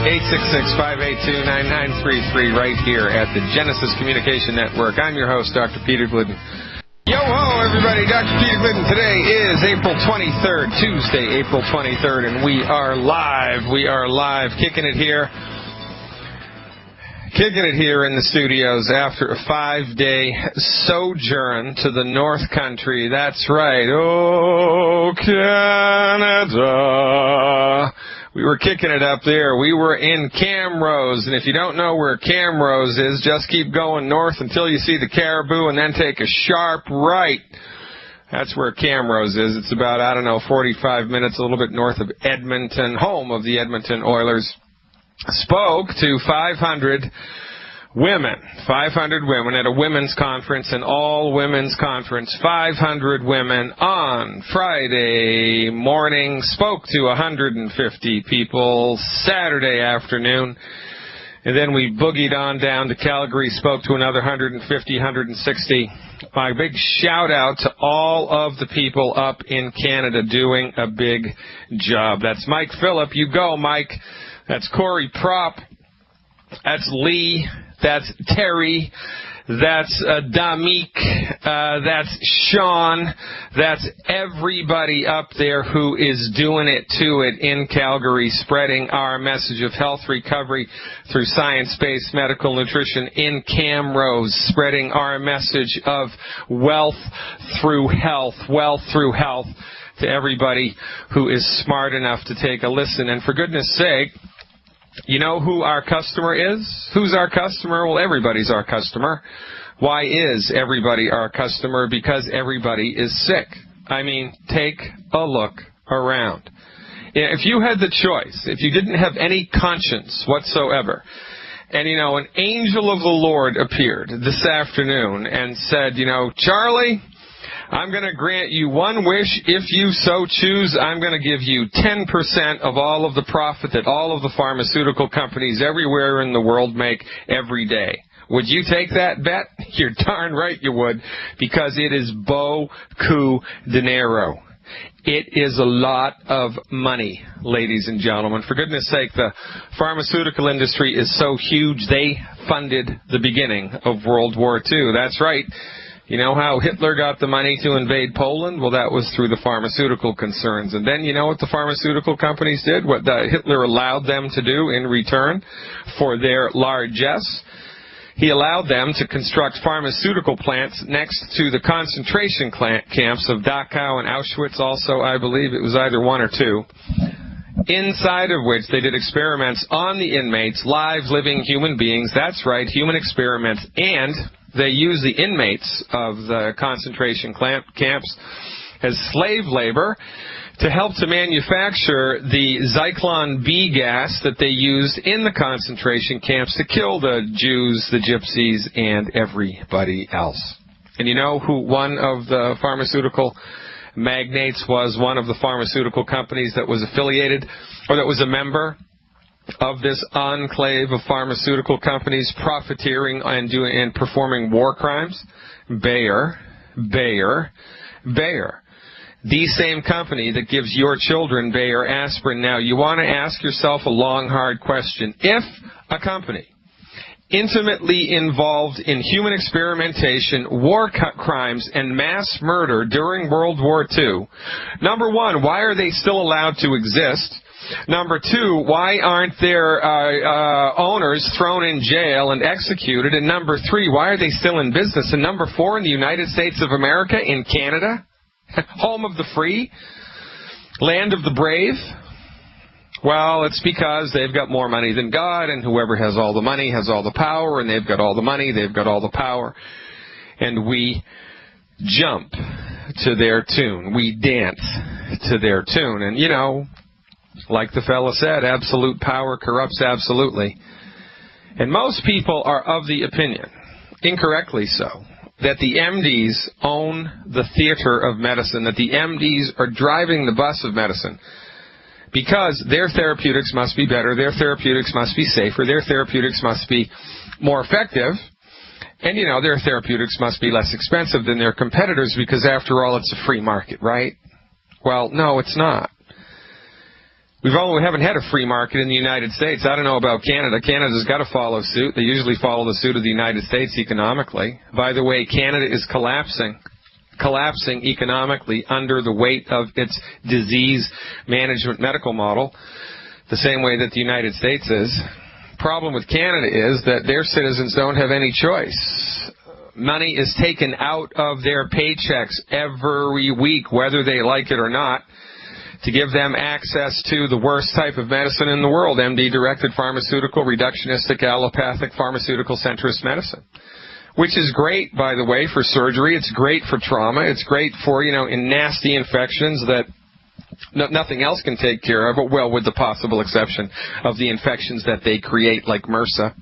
866-582-9933 right here at the Genesis Communication Network. I'm your host, Dr. Peter Glidden. Yo-ho, everybody. Dr. Peter Glidden. Today is April 23rd, Tuesday, April 23rd, and we are live. We are live, kicking it here in the studios after a 5-day sojourn to the North Country. That's right. Oh, Canada. We were kicking it up there. We were in Camrose, and if you don't know where Camrose is, just keep going north until you see the Caribou and then take a sharp right. That's where Camrose is. It's about, 45 minutes, a little bit north of Edmonton, home of the Edmonton Oilers. Spoke to 500 women at a women's conference, an all-women's conference. 500 women on Friday morning. Spoke to 150 people Saturday afternoon. And then we boogied on down to Calgary, spoke to another 150, 160. My big shout-out to all of the people up in Canada doing a big job. That's Mike Phillip. You go, Mike. That's Corey Prop. That's Lee. That's Terry. That's Damik. That's Sean. That's everybody up there who is doing it to it in Calgary, spreading our message of health recovery through science-based medical nutrition in Camrose, spreading our message of wealth through health to everybody who is smart enough to take a listen. And for goodness sake, you know who our customer is? Who's our customer? Well, everybody's our customer. Why is everybody our customer? Because everybody is sick. I mean, take a look around. If you had the choice, if you didn't have any conscience whatsoever, and, an angel of the Lord appeared this afternoon and said, Charlie, I'm going to grant you one wish. If you so choose, I'm going to give you 10% of all of the profit that all of the pharmaceutical companies everywhere in the world make every day. Would you take that bet? You're darn right you would, because it is beaucoup dinero. It is a lot of money, ladies and gentlemen. For goodness sake, the pharmaceutical industry is so huge, they funded the beginning of World War II. That's right. You know how Hitler got the money to invade Poland? Well, that was through the pharmaceutical concerns. And then you know what the pharmaceutical companies did? What Hitler allowed them to do in return for their largesse? He allowed them to construct pharmaceutical plants next to the concentration camps of Dachau and Auschwitz also, I believe. It was either one or two. Inside of which they did experiments on the inmates, live, living human beings. That's right, human experiments. And they used the inmates of the concentration camps as slave labor to help to manufacture the Zyklon B gas that they used in the concentration camps to kill the Jews, the Gypsies, and everybody else. And you know who one of the pharmaceutical magnates was, one of the pharmaceutical companies that was affiliated or that was a member of this enclave of pharmaceutical companies profiteering and performing war crimes? Bayer. The same company that gives your children Bayer aspirin. Now, you want to ask yourself a long, hard question. If a company intimately involved in human experimentation, war crimes, and mass murder during World War II, number one, why are they still allowed to exist? Number two, why aren't their owners thrown in jail and executed? And number three, why are they still in business? And number four, in the United States of America, in Canada, home of the free, land of the brave? Well, it's because they've got more money than God, and whoever has all the money has all the power, and they've got all the money, they've got all the power. And we jump to their tune. We dance to their tune. And, like the fella said, absolute power corrupts absolutely. And most people are of the opinion, incorrectly so, that the MDs own the theater of medicine, that the MDs are driving the bus of medicine, because their therapeutics must be better, their therapeutics must be safer, their therapeutics must be more effective, and, their therapeutics must be less expensive than their competitors, because, after all, it's a free market, right? Well, no, it's not. We haven't had a free market in the United States. I don't know about Canada. Canada's got to follow suit. They usually follow the suit of the United States economically. By the way, Canada is collapsing economically under the weight of its disease management medical model, the same way that the United States is. Problem with Canada is that their citizens don't have any choice. Money is taken out of their paychecks every week, whether they like it or not, to give them access to the worst type of medicine in the world, MD-directed pharmaceutical, reductionistic, allopathic, pharmaceutical centrist medicine. Which is great, by the way, for surgery. It's great for trauma. It's great for, in nasty infections that nothing else can take care of, well, with the possible exception of the infections that they create, like MRSA.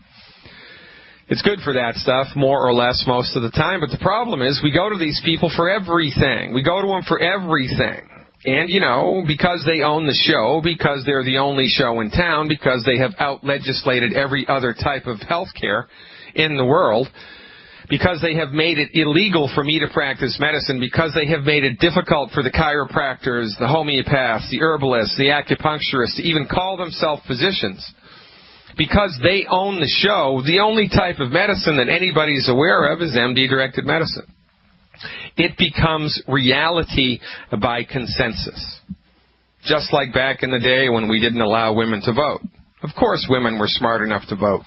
It's good for that stuff, more or less, most of the time. But the problem is we go to these people for everything. We go to them for everything. And, because they own the show, because they're the only show in town, because they have out-legislated every other type of health care in the world, because they have made it illegal for me to practice medicine, because they have made it difficult for the chiropractors, the homeopaths, the herbalists, the acupuncturists to even call themselves physicians. Because they own the show, the only type of medicine that anybody's aware of is MD-directed medicine. It becomes reality by consensus. Just like back in the day when we didn't allow women to vote. Of course women were smart enough to vote.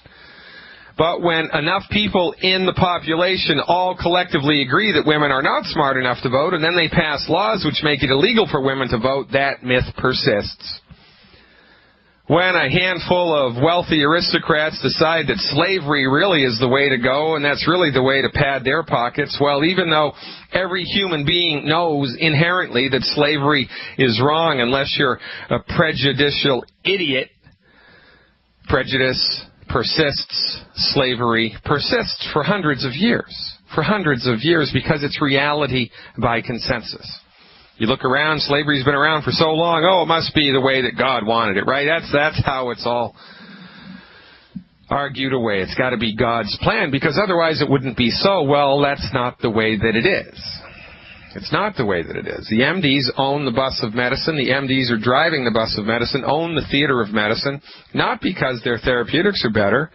But when enough people in the population all collectively agree that women are not smart enough to vote, and then they pass laws which make it illegal for women to vote, that myth persists. When a handful of wealthy aristocrats decide that slavery really is the way to go, and that's really the way to pad their pockets, well, even though every human being knows inherently that slavery is wrong unless you're a prejudicial idiot, prejudice persists, slavery persists for hundreds of years. For hundreds of years, because it's reality by consensus. You look around, slavery's been around for so long, it must be the way that God wanted it, right? That's how it's all argued away. It's got to be God's plan, because otherwise it wouldn't be so. Well, that's not the way that it is. It's not the way that it is. The MDs own the bus of medicine. The MDs are driving the bus of medicine, own the theater of medicine, not because their therapeutics are better,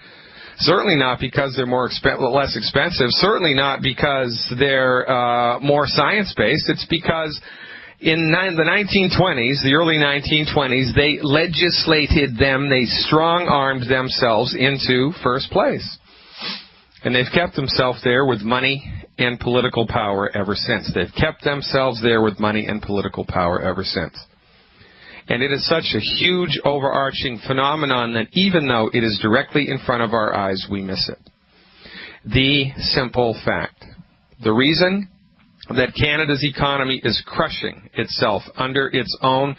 certainly not because they're less expensive, certainly not because they're more science-based. It's because in the 1920s, the early 1920s, they legislated them, they strong-armed themselves into first place. And they've kept themselves there with money and political power ever since. They've kept themselves there with money and political power ever since. And it is such a huge, overarching phenomenon that even though it is directly in front of our eyes, we miss it. The simple fact. The reason that Canada's economy is crushing itself under its own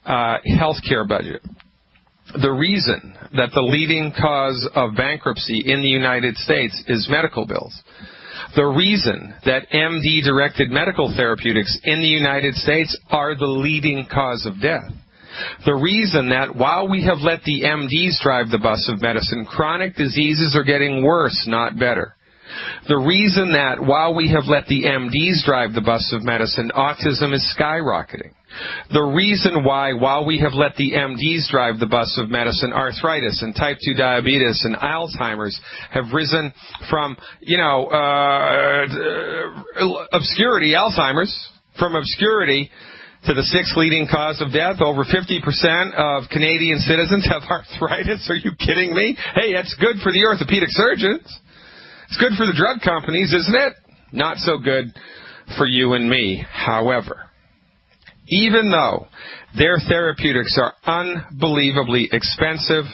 health care budget. The reason that the leading cause of bankruptcy in the United States is medical bills. The reason that MD-directed medical therapeutics in the United States are the leading cause of death. The reason that while we have let the MDs drive the bus of medicine, chronic diseases are getting worse, not better. The reason that while we have let the MDs drive the bus of medicine, autism is skyrocketing. The reason why, while we have let the MDs drive the bus of medicine, arthritis and type 2 diabetes and Alzheimer's have risen from, obscurity, Alzheimer's, from obscurity to the sixth leading cause of death. Over 50% of Canadian citizens have arthritis. Are you kidding me? Hey, that's good for the orthopedic surgeons. It's good for the drug companies, isn't it? Not so good for you and me. However, even though their therapeutics are unbelievably expensive,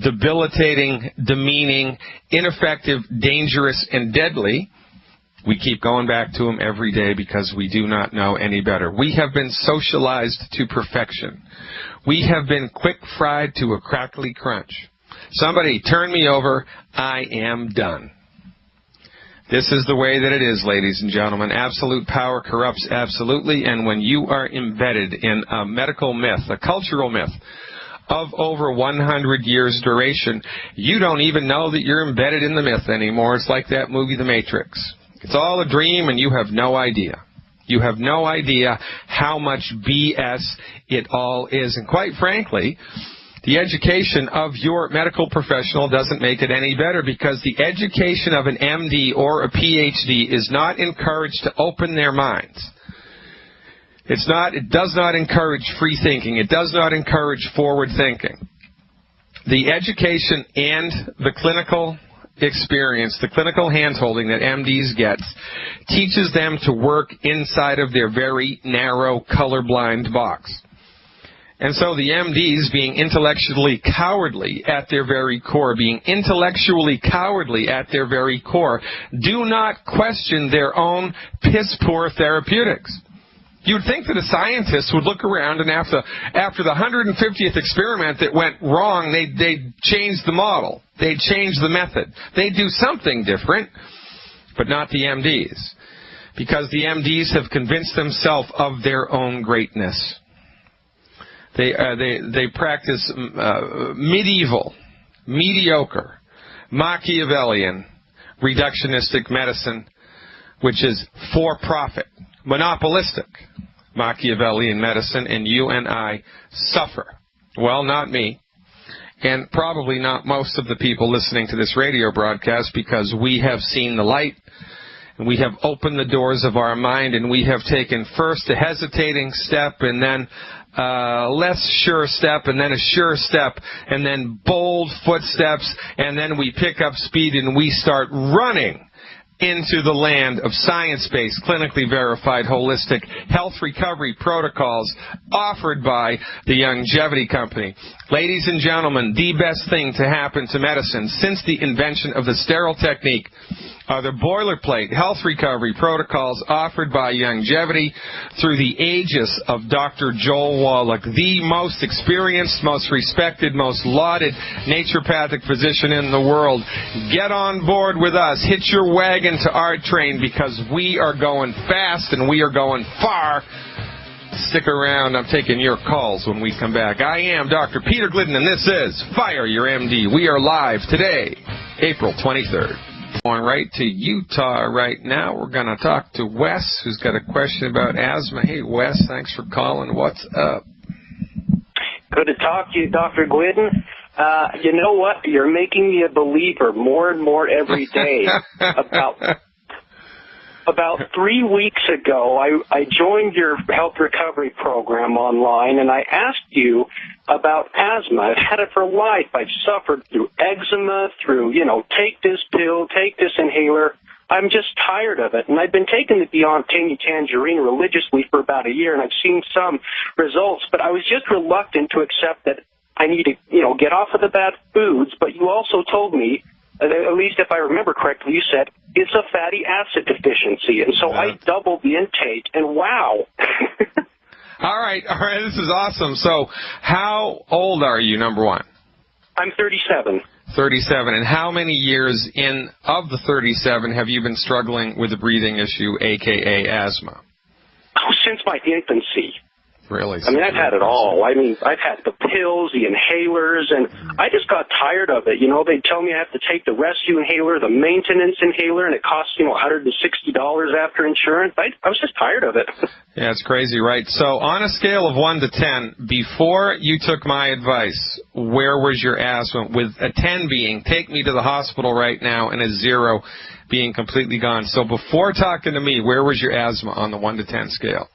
debilitating, demeaning, ineffective, dangerous, and deadly, we keep going back to them every day because we do not know any better. We have been socialized to perfection. We have been quick-fried to a crackly crunch. Somebody turn me over. I am done. This is the way that it is, ladies and gentlemen. Absolute power corrupts absolutely, and when you are embedded in a medical myth, a cultural myth, of over 100 years duration, you don't even know that you're embedded in the myth anymore. It's like that movie, The Matrix. It's all a dream, and you have no idea. You have no idea how much BS it all is. And quite frankly, the education of your medical professional doesn't make it any better, because the education of an MD or a PhD is not encouraged to open their minds. It does not encourage free thinking. It does not encourage forward thinking. The education and the clinical experience, the clinical handholding that MDs get, teaches them to work inside of their very narrow, colorblind box. And so the MDs, being intellectually cowardly at their very core, do not question their own piss-poor therapeutics. You'd think that a scientist would look around and after the 150th experiment that went wrong, they'd change the model. They'd change the method. They'd do something different, but not the MDs. Because the MDs have convinced themselves of their own greatness. They practice medieval, mediocre, Machiavellian, reductionistic medicine, which is for-profit, monopolistic Machiavellian medicine, and you and I suffer. Well, not me, and probably not most of the people listening to this radio broadcast, because we have seen the light, and we have opened the doors of our mind, and we have taken first a hesitating step, and then less sure step, and then a sure step, and then bold footsteps, and then we pick up speed and we start running into the land of science-based, clinically verified, holistic health recovery protocols offered by the Longevity Company. Ladies and gentlemen, the best thing to happen to medicine since the invention of the sterile technique are the boilerplate health recovery protocols offered by Longevity through the aegis of Dr. Joel Wallach, the most experienced, most respected, most lauded naturopathic physician in the world. Get on board with us. Hitch your wagon to our train, because we are going fast and we are going far. Stick around. I'm taking your calls when we come back. I am Dr. Peter Glidden, and this is Fire Your MD. We are live today, April 23rd. Going right to Utah right now. We're going to talk to Wes, who's got a question about asthma. Hey, Wes, thanks for calling. What's up? Good to talk to you, Dr. Glidden. You know what? You're making me a believer more and more every day. About 3 weeks ago, I joined your health recovery program online, and I asked you about asthma. I've had it for life. I've suffered through eczema, through, take this pill, take this inhaler. I'm just tired of it. And I've been taking the Beyond Tangerine religiously for about a year, and I've seen some results, but I was just reluctant to accept that I need to, get off of the bad foods. But you also told me, at least if I remember correctly, you said it's a fatty acid deficiency. And so I doubled the intake, and wow. All right, this is awesome. So how old are you, number one? I'm 37. 37. And how many years of the 37 have you been struggling with a breathing issue, a.k.a. asthma? Oh, since my infancy. Really? I mean, I've had it all. I mean, I've had the pills, the inhalers, and I just got tired of it. They'd tell me I have to take the rescue inhaler, the maintenance inhaler, and it costs, $160 after insurance. I was just tired of it. Yeah, it's crazy, right? So on a scale of 1 to 10, before you took my advice, where was your asthma? With a 10 being, take me to the hospital right now, and a 0 being completely gone. So before talking to me, where was your asthma on the 1 to 10 scale?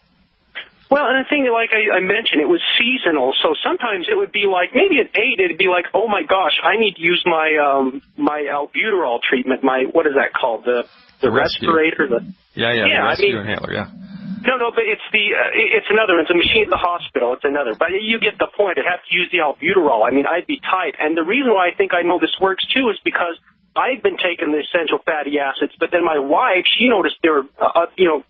Well, and the thing, like I mentioned, it was seasonal, so sometimes it would be like, maybe at 8, it'd be like, oh my gosh, I need to use my my albuterol treatment, what is that called, the respirator? The rescue inhaler, yeah. No, but it's another, it's a machine at the hospital, it's another, but you get the point, I'd have to use the albuterol. I mean, I'd be tight, and the reason why I think I know this works too is because I've been taking the essential fatty acids, but then my wife, she noticed there were,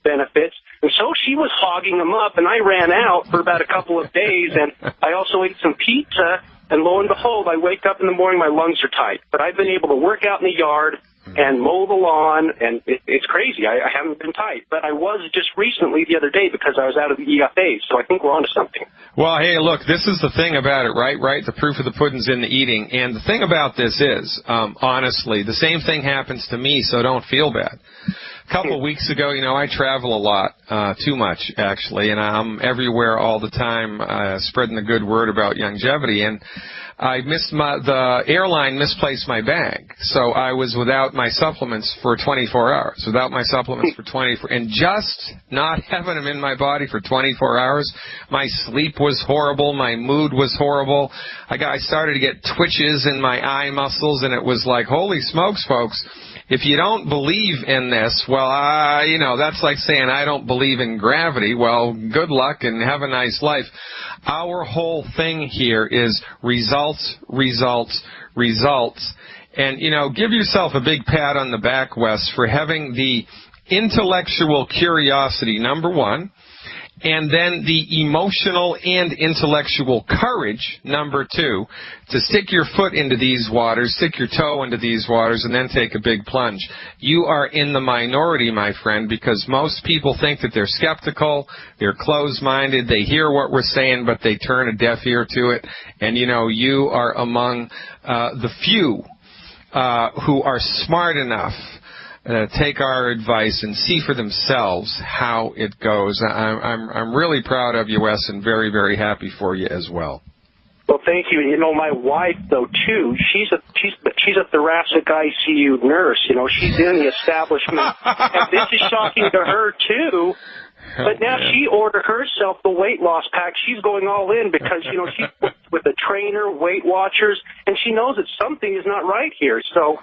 benefits, and so she was hogging them up, and I ran out for about a couple of days, and I also ate some pizza, and lo and behold, I wake up in the morning, my lungs are tight. But I've been able to work out in the yard and mow the lawn, and it's crazy. I haven't been tight, but I was just recently the other day because I was out of the EFA, so I think we're onto something. Well, hey, look, this is the thing about it, right? The proof of the pudding's in the eating. And the thing about this is, honestly, the same thing happens to me, so don't feel bad. A couple of weeks ago, I travel a lot, too much, actually, and I'm everywhere all the time, spreading the good word about longevity, and the airline misplaced my bag, so I was without my supplements for 24 hours, and just not having them in my body for 24 hours, my sleep was horrible, my mood was horrible, I started to get twitches in my eye muscles, and it was like, holy smokes, folks. If you don't believe in this, well, that's like saying I don't believe in gravity. Well, good luck and have a nice life. Our whole thing here is results, results, results. And, give yourself a big pat on the back, Wes, for having the intellectual curiosity, number one, and then the emotional and intellectual courage, number two, to stick your foot into these waters, stick your toe into these waters, and then take a big plunge. You are in the minority, my friend, because most people think that they're skeptical, they're closed-minded, they hear what we're saying, but they turn a deaf ear to it. And, you are among the few who are smart enough take our advice and see for themselves how it goes. I'm really proud of you, Wes, and very, very happy for you as well. Well, thank you. My wife, though, too, she's a thoracic ICU nurse. She's in the establishment, and this is shocking to her too. But now she ordered herself the weight loss pack. She's going all in because she's with a trainer, Weight Watchers, and she knows that something is not right here. So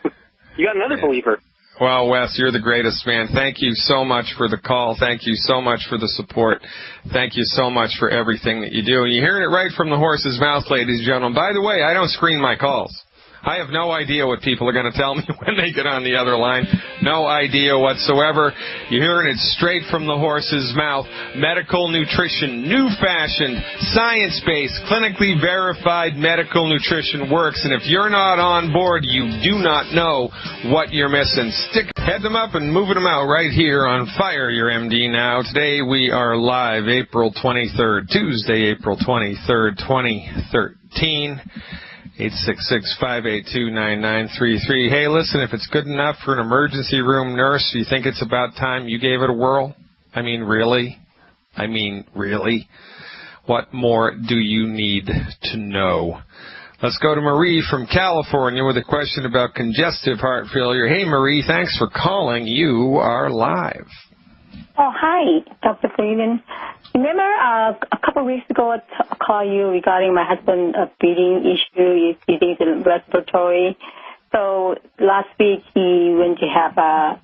you got another believer. Well, Wes, you're the greatest, man. Thank you so much for the call. Thank you so much for the support. Thank you so much for everything that you do. And you're hearing it right from the horse's mouth, ladies and gentlemen. By the way, I don't screen my calls. I have no idea what people are going to tell me when they get on the other line. No idea whatsoever. You're hearing it straight from the horse's mouth. Medical nutrition, new-fashioned, science-based, clinically verified medical nutrition works. And if you're not on board, you do not know what you're missing. Head them up and moving them out right here on Fire Your MD Now. Today we are live, April 23rd, Tuesday, April 23rd, 2013. 866-582-9933. Hey, listen, if it's good enough for an emergency room nurse, you think it's about time you gave it a whirl? I mean, really? What more do you need to know? Let's go to Marie from California with a question about congestive heart failure. Hey, Marie, thanks for calling. You are live. Oh, hi, Dr. Glidden. Remember a couple of weeks ago I called you regarding my husband's breathing issue. He's in respiratory. So last week he went to have a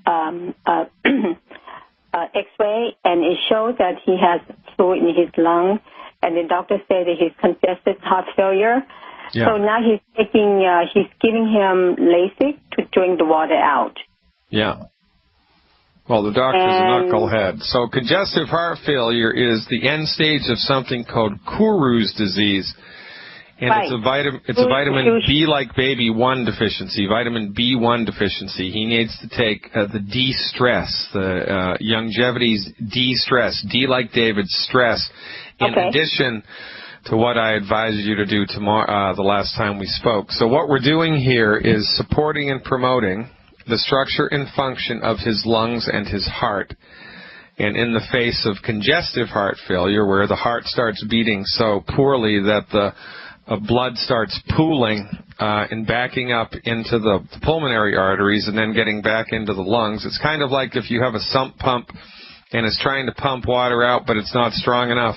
X-ray, and it shows that he has fluid in his lung, and the doctor said that he's congestive heart failure. Yeah. So now he's giving him Lasix to drink the water out. Yeah. Well, the doctor's a knucklehead. So congestive heart failure is the end stage of something called Kuru's disease. And right. It's a vitamin B like baby 1 deficiency, vitamin B1 deficiency. He needs to take the D-stress, the longevity's D-stress, D like David stress, in addition to what I advised you to do tomorrow, the last time we spoke. So what we're doing here is supporting and promoting the structure and function of his lungs and his heart. And in the face of congestive heart failure, where the heart starts beating so poorly that the blood starts pooling and backing up into the pulmonary arteries and then getting back into the lungs, it's kind of like if you have a sump pump and it's trying to pump water out, but it's not strong enough.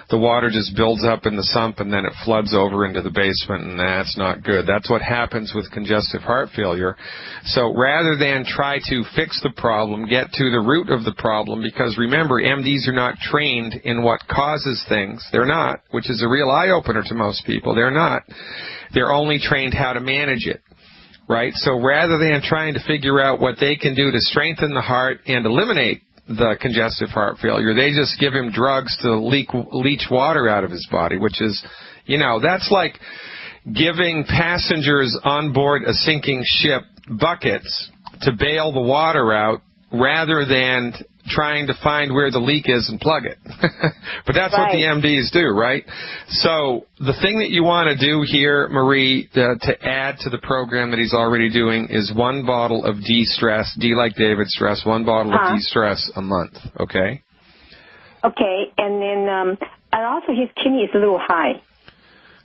The water just builds up in the sump, and then it floods over into the basement, and that's not good. That's what happens with congestive heart failure. So rather than try to fix the problem, get to the root of the problem, because remember, MDs are not trained in what causes things. They're not, which is a real eye-opener to most people. They're not. They're only trained how to manage it. Right? So rather than trying to figure out what they can do to strengthen the heart and eliminate the congestive heart failure, they just give him drugs to leach water out of his body, which is, that's like giving passengers on board a sinking ship buckets to bail the water out rather than trying to find where the leak is and plug it. But that's what the MDs do, right? So the thing that you want to do here, Marie, to add to the program that he's already doing is 1 bottle of de-stress, D like David stress, 1 bottle of de-stress a month, okay? Okay, and then and also his kidney is a little high.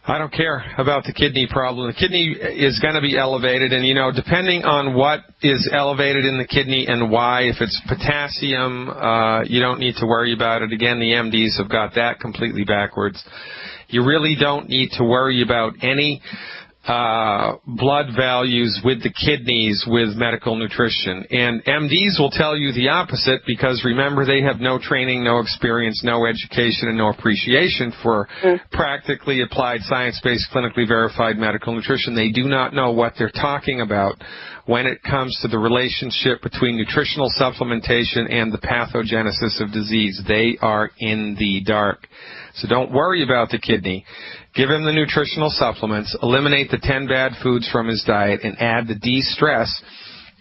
I don't care about the kidney problem. The kidney is going to be elevated, and, you know, depending on what is elevated in the kidney and why, if it's potassium, you don't need to worry about it. Again, the MDs have got that completely backwards. You really don't need to worry about any blood values with the kidneys with medical nutrition. And MDs will tell you the opposite because, remember, they have no training, no experience, no education, and no appreciation for practically applied, science-based, clinically verified medical nutrition. They do not know what they're talking about when it comes to the relationship between nutritional supplementation and the pathogenesis of disease. They are in the dark. So don't worry about the kidney. Give him the nutritional supplements, eliminate the 10 bad foods from his diet, and add the de-stress.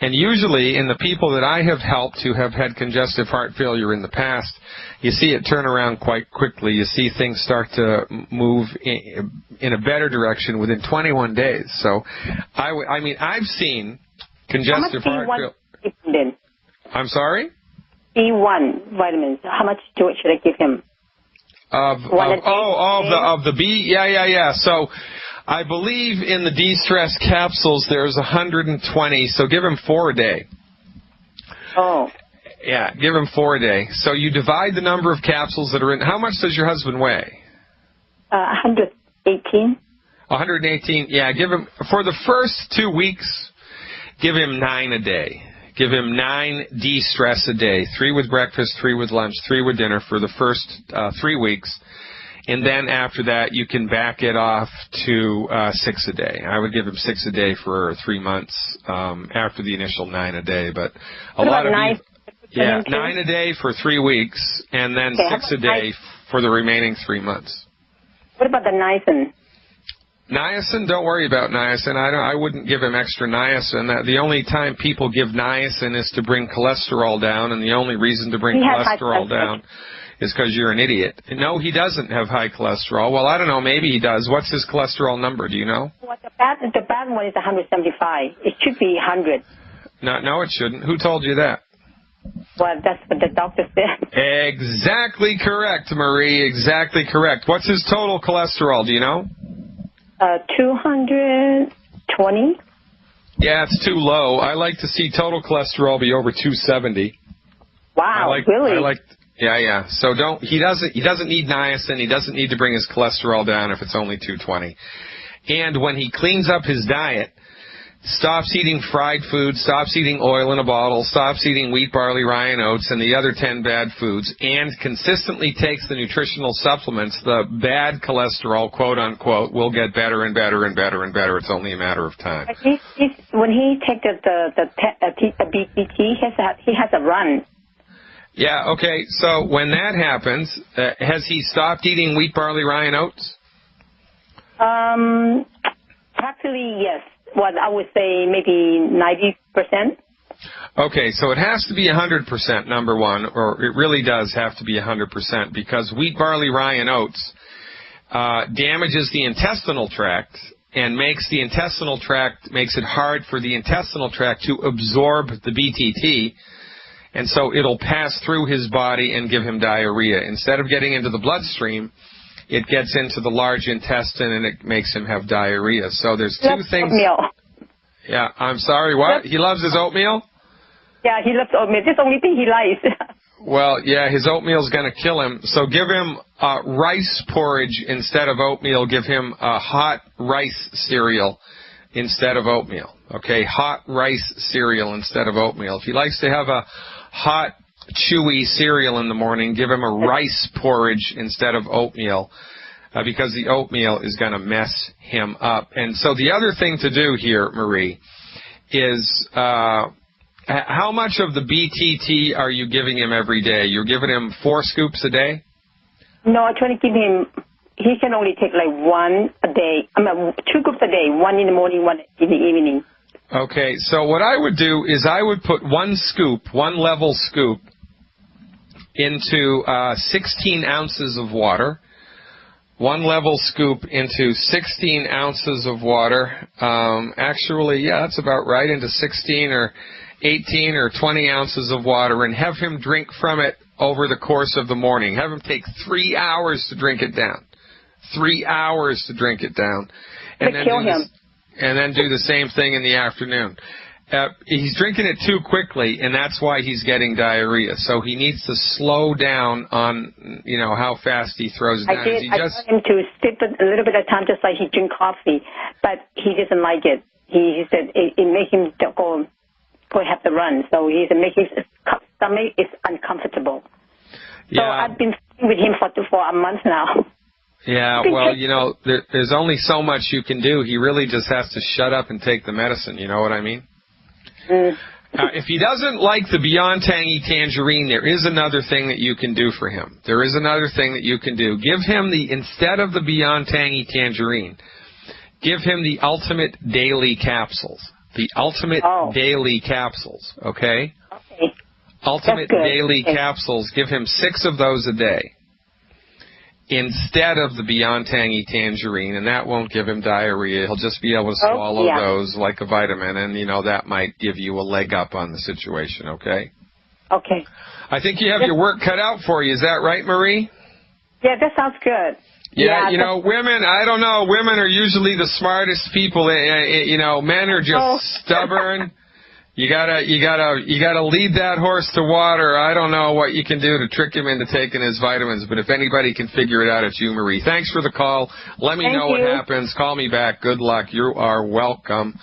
And usually in the people that I have helped who have had congestive heart failure in the past, you see it turn around quite quickly. You see things start to move in a better direction within 21 days. So, I mean, I've seen congestive heart failure. I'm sorry? B1 vitamins. How much should I give him? Of the B? Yeah. So I believe in the de-stress capsules there's 120, so give him 4 a day. Oh. Yeah, give him 4 a day. So you divide the number of capsules that are in. How much does your husband weigh? 118. 118, yeah. Give him, for the first 2 weeks, give him 9 a day. Give him 9 de-stress a day, 3 with breakfast, 3 with lunch, 3 with dinner for the first 3 weeks. And then after that, you can back it off to 6 a day. I would give him 6 a day for 3 months after the initial 9 a day. But a lot of 9 a day for 3 weeks, and then 6 a day for the remaining 3 months. What about the niacin? Niacin, don't worry about niacin. I wouldn't give him extra niacin. The only time people give niacin is to bring cholesterol down, and the only reason to bring cholesterol down is because you're an idiot. No, he doesn't have high cholesterol. Well, I don't know. Maybe he does. What's his cholesterol number? Do you know? Well, the bad one is 175. It should be 100. No, it shouldn't. Who told you that? Well, that's what the doctor said. Exactly correct, Marie. Exactly correct. What's his total cholesterol? Do you know? 220. Yeah, it's too low. I like to see total cholesterol be over 270. Wow, really? Yeah. So he doesn't need niacin. He doesn't need to bring his cholesterol down if it's only 220. And when he cleans up his diet, stops eating fried food, stops eating oil in a bottle, stops eating wheat, barley, rye, and oats, and the other 10 bad foods, and consistently takes the nutritional supplements, the bad cholesterol, quote unquote, will get better and better and better and better. It's only a matter of time. When he takes the BCT, he has a run. Yeah, okay. So when that happens, has he stopped eating wheat, barley, rye, and oats? Practically, yes. Well, I would say maybe 90%. Okay, so it has to be 100%, number one, or it really does have to be 100%, because wheat, barley, rye, and oats damages the intestinal tract and makes it hard for the intestinal tract to absorb the BTT, and so it'll pass through his body and give him diarrhea. Instead of getting into the bloodstream, it gets into the large intestine and it makes him have diarrhea. So there's two things. Oatmeal. Yeah, I'm sorry, what? He loves his oatmeal? Yeah, he loves oatmeal. That's the only thing he likes. Well, yeah, his oatmeal's going to kill him. So give him rice porridge instead of oatmeal. Give him a hot rice cereal instead of oatmeal. Okay, hot rice cereal instead of oatmeal. If he likes to have a hot, chewy cereal in the morning, give him a rice porridge instead of oatmeal, because the oatmeal is going to mess him up. And so the other thing to do here, Marie, is how much of the BTT are you giving him every day? You're giving him 4 scoops a day? No, I try to give him, he can only take like 1 a day. 2 scoops a day, 1 in the morning, 1 in the evening. Okay, so what I would do is I would put 1 scoop, 1 level scoop, into 16 ounces of water. 1 level scoop into 16 ounces of water. Actually, yeah, that's about right, into 16 or 18 or 20 ounces of water, and have him drink from it over the course of the morning. Have him take 3 hours to drink it down. 3 hours to drink it down. And then do the same thing in the afternoon. He's drinking it too quickly, and that's why he's getting diarrhea. So he needs to slow down on, how fast he throws it down. I told him to sip it a little bit of time, just like he drink coffee, but he doesn't like it. He said it makes him go have to run. So he's making his stomach is uncomfortable. Yeah. So I've been with him for a month now. Yeah, well, there's only so much you can do. He really just has to shut up and take the medicine. You know what I mean? If he doesn't like the Beyond Tangy Tangerine, there is another thing that you can do for him. There is another thing that you can do. Give him instead of the Beyond Tangy Tangerine, give him the Ultimate Daily Capsules. The Ultimate Daily Capsules, okay? Okay. Ultimate Daily Capsules, give him 6 of those a day instead of the Beyond Tangy Tangerine, and that won't give him diarrhea. He'll just be able to swallow those like a vitamin, and, that might give you a leg up on the situation, okay? Okay. I think you have your work cut out for you. Is that right, Marie? Yeah, that sounds good. Yeah, women, I don't know. Women are usually the smartest people. Men are just stubborn. You gotta lead that horse to water. I don't know what you can do to trick him into taking his vitamins, but if anybody can figure it out, it's you, Marie. Thanks for the call. Let me know what happens. Call me back. Good luck. You are welcome.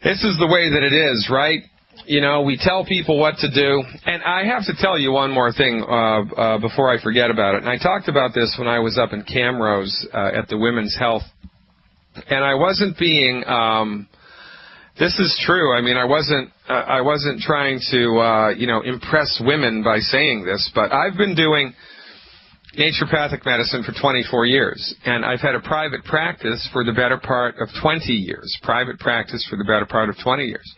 This is the way that it is, right? We tell people what to do. And I have to tell you one more thing before I forget about it. And I talked about this when I was up in Camrose at the Women's Health. And I wasn't being... this is true. I mean, I wasn't trying to, impress women by saying this, but I've been doing naturopathic medicine for 24 years, and I've had a private practice for the better part of 20 years. Private practice for the better part of 20 years.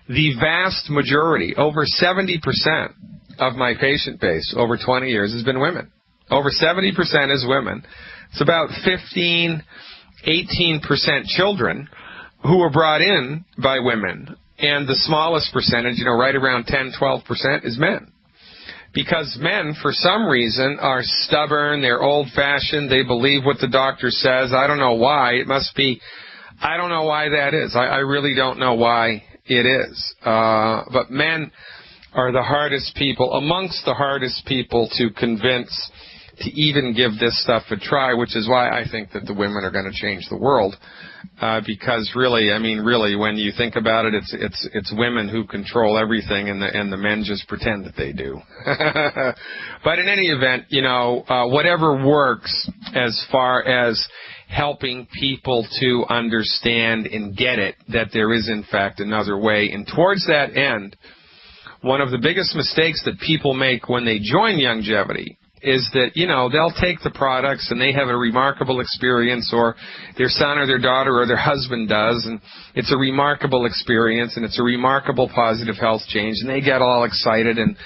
The vast majority, over 70% of my patient base over 20 years has been women. Over 70% is women. It's about 15, 18% children who were brought in by women, and the smallest percentage, right around 10, 12% is men. Because men, for some reason, are stubborn, they're old-fashioned, they believe what the doctor says. I don't know why. I don't know why that is. I really don't know why it is. But men are the hardest people, amongst the hardest people to convince to even give this stuff a try, which is why I think that the women are going to change the world. Because really, when you think about it, it's women who control everything, and the men just pretend that they do. But in any event, whatever works as far as helping people to understand and get it, that there is in fact another way. And towards that end, one of the biggest mistakes that people make when they join Youngevity is that, they'll take the products and they have a remarkable experience, or their son or their daughter or their husband does, and it's a remarkable experience and it's a remarkable positive health change, and they get all excited and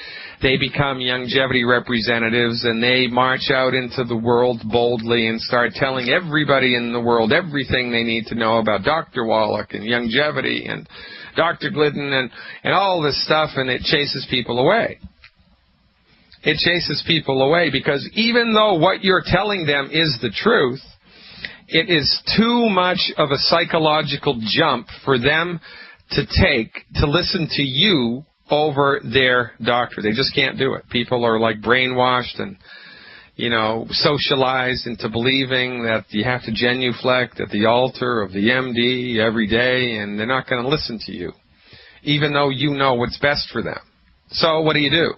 they become Youngevity representatives, and they march out into the world boldly and start telling everybody in the world everything they need to know about Dr. Wallach and Youngevity and Dr. Glidden and all this stuff, and it chases people away. It chases people away because even though what you're telling them is the truth, it is too much of a psychological jump for them to take to listen to you over their doctor. They just can't do it. People are like brainwashed and, socialized into believing that you have to genuflect at the altar of the MD every day, and they're not going to listen to you, even though you know what's best for them. So what do?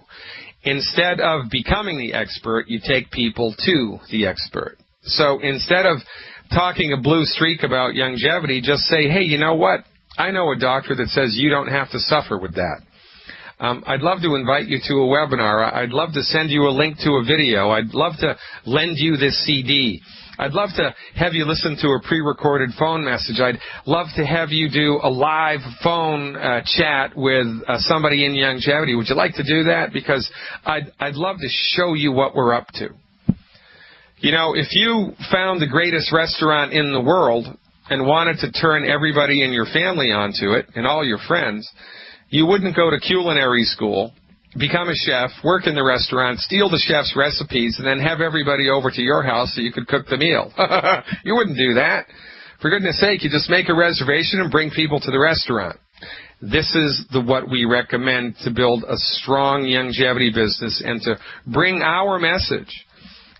Instead of becoming the expert, you take people to the expert. So instead of talking a blue streak about Youngevity, just say, hey, you know what? I know a doctor that says you don't have to suffer with that. I'd love to invite you to a webinar. I'd love to send you a link to a video. I'd love to lend you this CD. I'd love to have you listen to a pre-recorded phone message. I'd love to have you do a live phone chat with somebody in Youngevity. Would you like to do that? Because I'd love to show you what we're up to. You know, if you found the greatest restaurant in the world and wanted to turn everybody in your family onto it and all your friends, you wouldn't go to culinary school, become a chef, work in the restaurant, steal the chef's recipes, and then have everybody over to your house so you could cook the meal. You wouldn't do that. For goodness sake, you just make a reservation and bring people to the restaurant. This is what we recommend to build a strong Youngevity business and to bring our message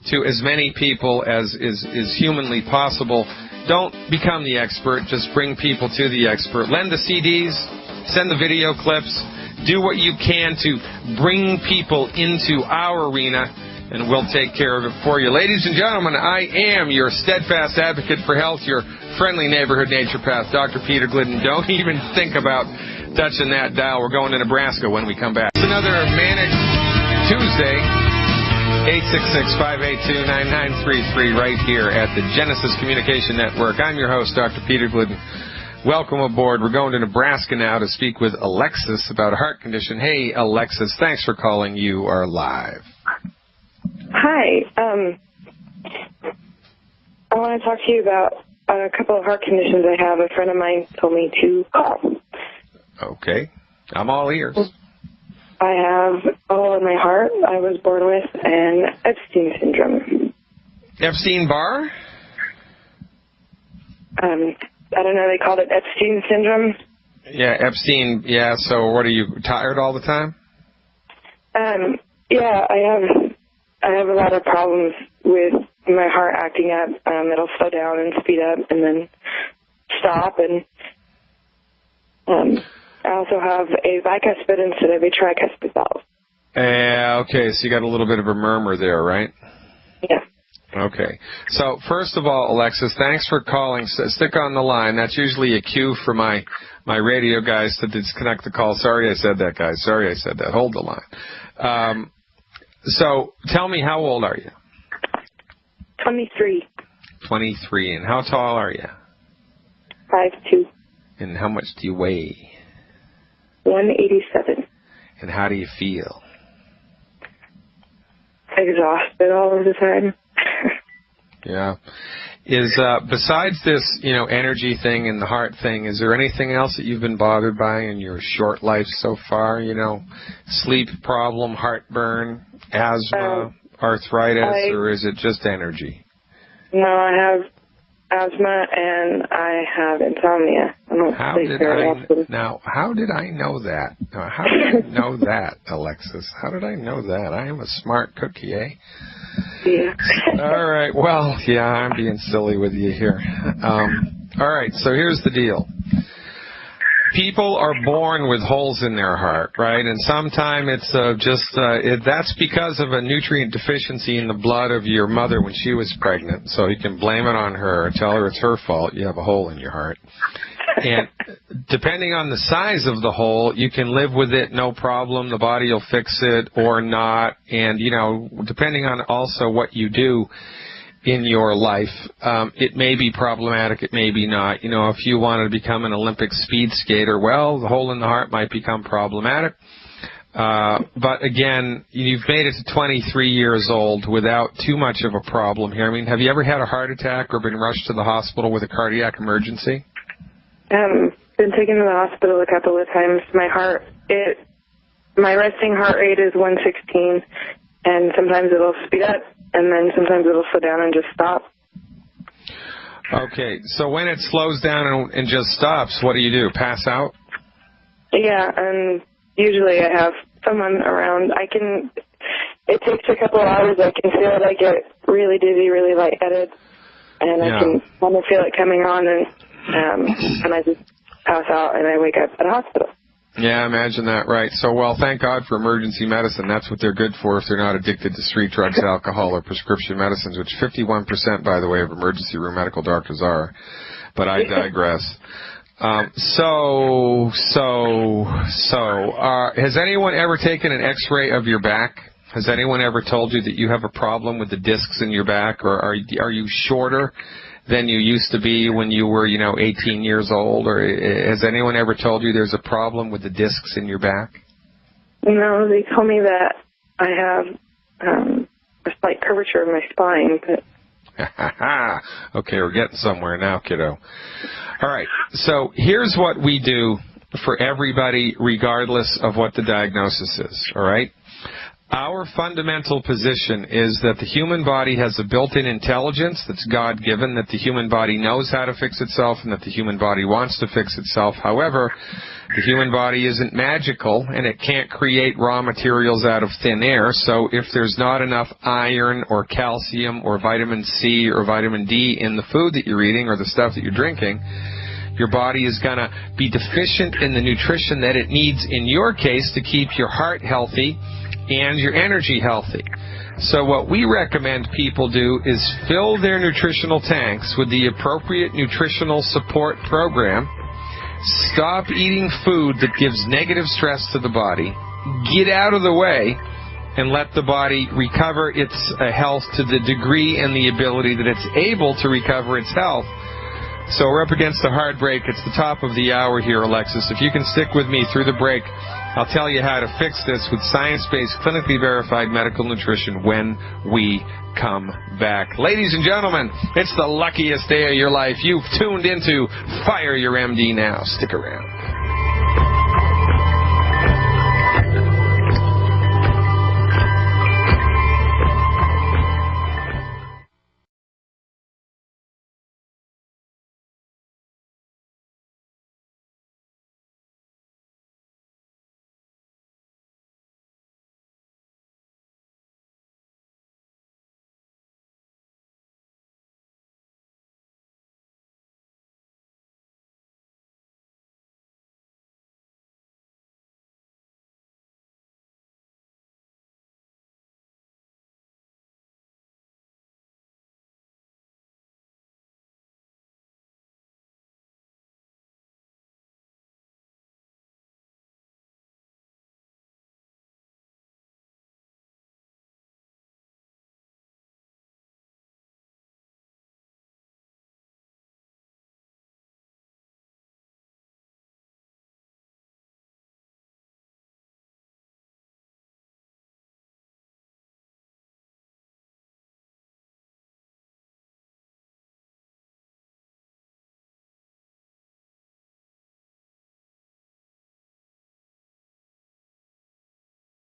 to as many people as is humanly possible. Don't become the expert, just bring people to the expert. Lend the CDs, send the video clips, do what you can to bring people into our arena, and we'll take care of it for you. Ladies and gentlemen, I am your steadfast advocate for health, your friendly neighborhood naturopath, Dr. Peter Glidden. Don't even think about touching that dial. We're going to Nebraska when we come back. It's another Manic Tuesday. 866-582-9933 right here at the Genesis Communication Network. I'm your host, Dr. Peter Glidden. Welcome aboard. We're going to Nebraska now to speak with Alexis about a heart condition. Hey, Alexis, thanks for calling. You are live. Hi. I want to talk to you about a couple of heart conditions I have. A friend of mine told me to call. Okay. I'm all ears. I have a hole in my heart I was born with and Epstein syndrome. Epstein-Barr? I don't know, they called it Epstein syndrome. Yeah, Epstein, yeah, so what, are you tired all the time? Yeah, I have a lot of problems with my heart acting up. It'll slow down and speed up and then stop, and I also have a bicuspid instead of a tricuspid valve. Okay, so you got a little bit of a murmur there, right? Yeah. Okay. So, first of all, Alexis, thanks for calling. Stick on the line. That's usually a cue for my radio guys to disconnect the call. Sorry I said that, guys. Sorry I said that. Hold the line. So, tell me, how old are you? 23. 23. And how tall are you? 5'2". And how much do you weigh? 187. And how do you feel? Exhausted all of the time. Yeah. Is besides this, energy thing and the heart thing, is there anything else that you've been bothered by in your short life so far? Sleep problem, heartburn, asthma, arthritis, or is it just energy? No, I have asthma and I have insomnia. How did I know that? How did I know that, Alexis? How did I know that? I am a smart cookie, eh? Yeah. All right. Well, yeah, I'm being silly with you here. All right. So here's the deal. People are born with holes in their heart, right? And sometimes it's that's because of a nutrient deficiency in the blood of your mother when she was pregnant. So you can blame it on her. Tell her it's her fault. You have a hole in your heart. And depending on the size of the hole, you can live with it, no problem. The body will fix it or not. And, depending on also what you do in your life, it may be problematic, it may be not. If you wanted to become an Olympic speed skater, well, the hole in the heart might become problematic. But again, you've made it to 23 years old without too much of a problem here. I mean, have you ever had a heart attack or been rushed to the hospital with a cardiac emergency? Been taken to the hospital a couple of times. My resting heart rate is 116, and sometimes it'll speed up, and then sometimes it'll slow down and just stop. Okay, so when it slows down and just stops, what do? Pass out? Yeah, and usually I have someone around. It takes a couple of hours. I can feel it. I get really dizzy, really lightheaded, and I can kind of feel it coming on, and I just pass out and I wake up at a hospital. Yeah, imagine that, right. So, well, thank God for emergency medicine. That's what they're good for if they're not addicted to street drugs, alcohol, or prescription medicines, which 51%, by the way, of emergency room medical doctors are. But I digress. So, has anyone ever taken an X-ray of your back? Has anyone ever told you that you have a problem with the discs in your back, or are you shorter than you used to be when you were, 18 years old? Or has anyone ever told you there's a problem with the discs in your back? No, they told me that I have a slight curvature of my spine, but... Okay, we're getting somewhere now, kiddo. All right, so here's what we do for everybody, regardless of what the diagnosis is, all right? Our fundamental position is that the human body has a built-in intelligence that's God-given, that the human body knows how to fix itself, and that the human body wants to fix itself. However, the human body isn't magical, and it can't create raw materials out of thin air. So if there's not enough iron or calcium or vitamin C or vitamin D in the food that you're eating or the stuff that you're drinking, your body is going to be deficient in the nutrition that it needs, in your case, to keep your heart healthy and your energy healthy. So what we recommend people do is fill their nutritional tanks with the appropriate nutritional support program. Stop eating food that gives negative stress to the body. Get out of the way and let the body recover its health to the degree and the ability that it's able to recover its health. So we're up against a hard break. It's the top of the hour here, Alexis. If you can stick with me through the break, I'll tell you how to fix this with science-based, clinically verified medical nutrition when we come back. Ladies and gentlemen, it's the luckiest day of your life. You've tuned into Fire Your MD Now. Stick around.